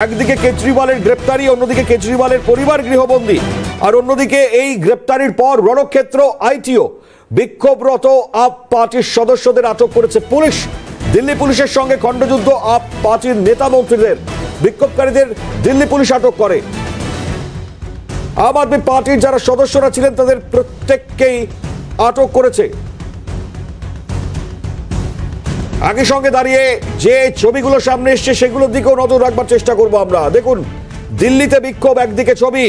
একদিকে কেজরিওয়ালের গ্রেপ্তারি, অন্যদিকে কেজরিওয়ালের পরিবার গৃহবন্দী, আর অন্যদিকে এই গ্রেপ্তারির পর রণক্ষেত্র আইটিও। বিক্ষোভরত আপ পার্টির সদস্যদের আটক করেছে পুলিশ। দিল্লি পুলিশের সঙ্গে খণ্ডযুদ্ধ আপ পার্টির নেতা মন্ত্রীদের। বিক্ষোভকারীদের দিল্লি পুলিশ আটক করে। আম আদমি পার্টির যারা সদস্যরা ছিলেন তাদের প্রত্যেককেই আটক করেছে। একই সঙ্গে দাঁড়িয়ে যে ছবিগুলো সামনে এসছে সেগুলোর দিকেও নজর রাখবার চেষ্টা করব আমরা। দেখুন, দিল্লিতে বিক্ষোভ একদিকে, ছবি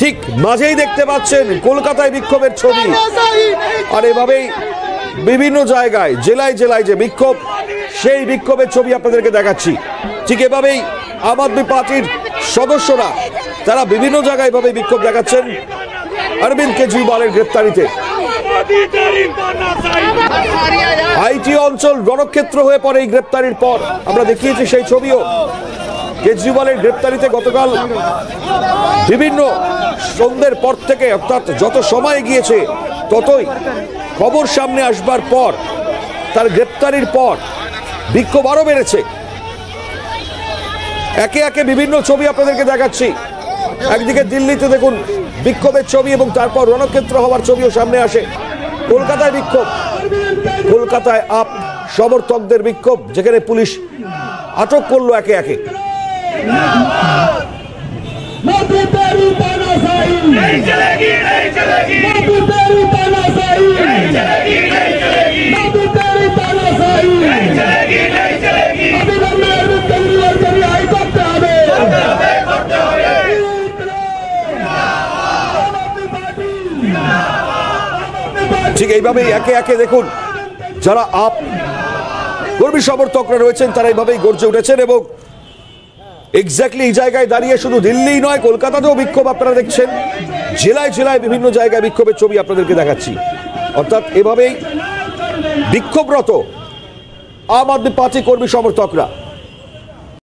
ঠিক মাঝেই দেখতে পাচ্ছেন কলকাতায় বিক্ষোভের ছবি। আর এভাবেই বিভিন্ন জায়গায় জেলায় জেলায় যে বিক্ষোভ, সেই বিক্ষোভের ছবি আপনাদেরকে দেখাচ্ছি। ঠিক এভাবেই আম আদমি পার্টির সদস্যরা তারা বিভিন্ন জায়গায় এভাবে বিক্ষোভ দেখাচ্ছেন অরবিন্দ কেজরিওয়ালের গ্রেপ্তারিতে। আইটি অঞ্চল রণক্ষেত্র হয়ে পড়ে এই গ্রেপ্তারির পর। আমরা দেখিয়েছি সেই ছবিও। কেজরিওয়ালের গ্রেপ্তারিতে গতকাল বিভিন্ন সন্ধ্যের পর থেকে, অর্থাৎ যত সময় গিয়েছে ততই খবর সামনে আসবার পর, তার গ্রেপ্তারির পর বিক্ষোভ আরো বেড়েছে। একে একে বিভিন্ন ছবি আপনাদেরকে দেখাচ্ছি। একদিকে দিল্লিতে দেখুন বিক্ষোভের ছবি এবং তারপর রণক্ষেত্র হওয়ার ছবিও সামনে আসে। কলকাতায় বিক্ষোভ, কলকাতায় আপ সমর্থকদের বিক্ষোভ, যেখানে পুলিশ আটক করলো একে একে। ঠিক এইভাবেই একে একে দেখুন যারা আপ কর্মী সমর্থকরা রয়েছেন তারা এইভাবেই গর্জে উঠেছেন। এবং এক্স্যাক্টলি এই জায়গায় দাঁড়িয়ে শুধু দিল্লি নয়, কলকাতাতেও বিক্ষোভ আপনারা দেখছেন। জেলায় জেলায় বিভিন্ন জায়গায় বিক্ষোভের ছবি আপনাদেরকে দেখাচ্ছি। অর্থাৎ এভাবেই বিক্ষোভরত আম আদমি পার্টি কর্মী সমর্থকরা।